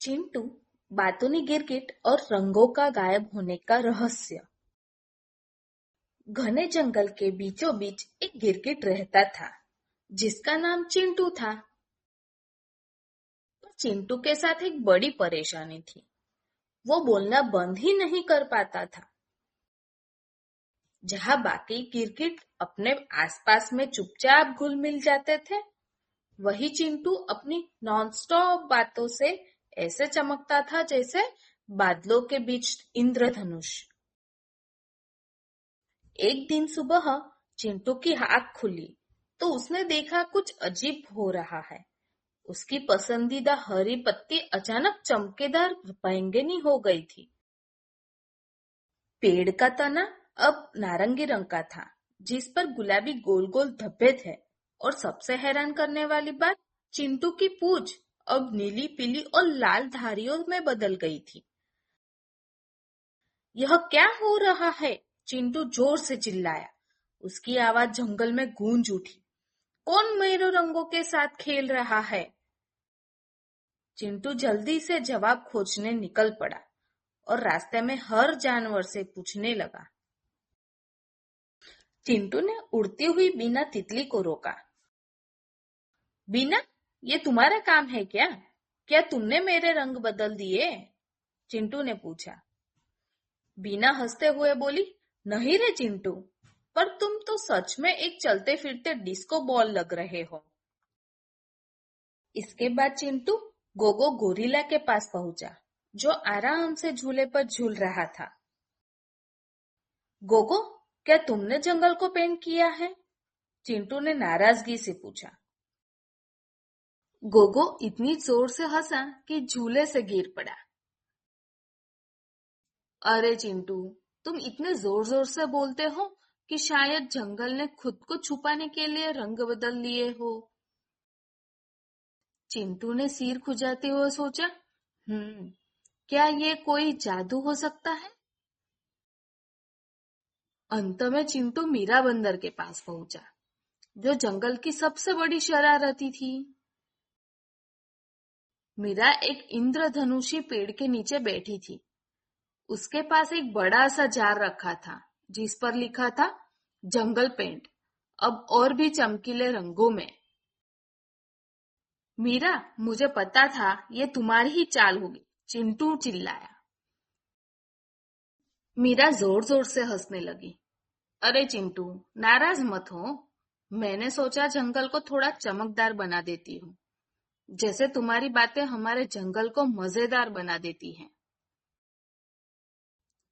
चिंटू, बातूनी गिरगिट और रंगों का गायब होने का रहस्य। घने जंगल के बीचों बीच एक गिरगिट रहता था, जिसका नाम चिंटू था। पर चिंटू के साथ एक बड़ी परेशानी थी। वो बोलना बंद ही नहीं कर पाता था। जहाँ बाकी गिरगिट अपने आसपास में चुपचाप घुल मिल जाते थे, वही चिंटू अपनी नॉनस्टॉप बातों से ऐसे चमकता था जैसे बादलों के बीच इंद्रधनुष। एक दिन सुबह चिंटू की आंख खुली तो उसने देखा कुछ अजीब हो रहा है। उसकी पसंदीदा हरी पत्ती अचानक चमकेदार बैंगनी हो गई थी। पेड़ का तना अब नारंगी रंग का था, जिस पर गुलाबी गोल गोल धब्बे थे। और सबसे हैरान करने वाली बात, चिंटू की पूंछ अब नीली, पीली और लाल धारियों में बदल गई थी। यह क्या हो रहा है? चिंटू जोर से चिल्लाया। उसकी आवाज जंगल में गूंज उठी। कौन मेरे रंगों के साथ खेल रहा है? चिंटू जल्दी से जवाब खोजने निकल पड़ा और रास्ते में हर जानवर से पूछने लगा। चिंटू ने उड़ती हुई बीना तितली को रोका। बीना, ये तुम्हारा काम है क्या? क्या तुमने मेरे रंग बदल दिए? चिंटू ने पूछा। बीना हंसते हुए बोली, नहीं रे चिंटू, पर तुम तो सच में एक चलते फिरते डिस्को बॉल लग रहे हो। इसके बाद चिंटू गोगो गोरिल्ला के पास पहुंचा, जो आराम से झूले पर झूल रहा था। गोगो, क्या तुमने जंगल को पेंट किया है? चिंटू ने नाराजगी से पूछा। गोगो इतनी जोर से हंसा कि झूले से गिर पड़ा। अरे चिंटू, तुम इतने जोर जोर से बोलते हो कि शायद जंगल ने खुद को छुपाने के लिए रंग बदल लिए हो। चिंटू ने सिर खुजाते हुए सोचा, क्या ये कोई जादू हो सकता है? अंत में चिंटू मीरा बंदर के पास पहुंचा, जो जंगल की सबसे बड़ी शरारती थी। मीरा एक इंद्रधनुषी पेड़ के नीचे बैठी थी। उसके पास एक बड़ा सा जार रखा था, जिस पर लिखा था जंगल पेंट, अब और भी चमकीले रंगों में। मीरा, मुझे पता था ये तुम्हारी ही चाल होगी, चिंटू चिल्लाया। मीरा जोर जोर से हंसने लगी। अरे चिंटू, नाराज मत हो। मैंने सोचा जंगल को थोड़ा चमकदार बना देती हूँ, जैसे तुम्हारी बातें हमारे जंगल को मजेदार बना देती हैं।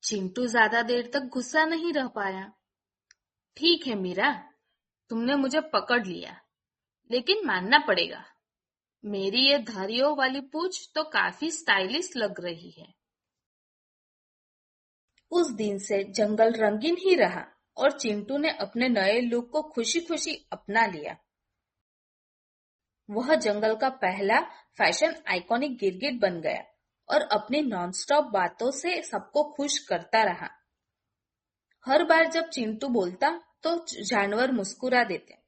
चिंटू ज्यादा देर तक गुस्सा नहीं रह पाया। ठीक है मीरा, तुमने मुझे पकड़ लिया, लेकिन मानना पड़ेगा, मेरी ये धारियों वाली पूंछ तो काफी स्टाइलिश लग रही है। उस दिन से जंगल रंगीन ही रहा और चिंटू ने अपने नए लुक को खुशी खुशी अपना लिया। वह जंगल का पहला फैशन आइकॉनिक गिरगिट बन गया और अपनी नॉनस्टॉप बातों से सबको खुश करता रहा। हर बार जब चिंटू बोलता तो जानवर मुस्कुरा देते।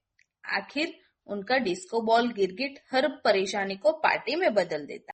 आखिर उनका डिस्को बॉल गिरगिट हर परेशानी को पार्टी में बदल देता।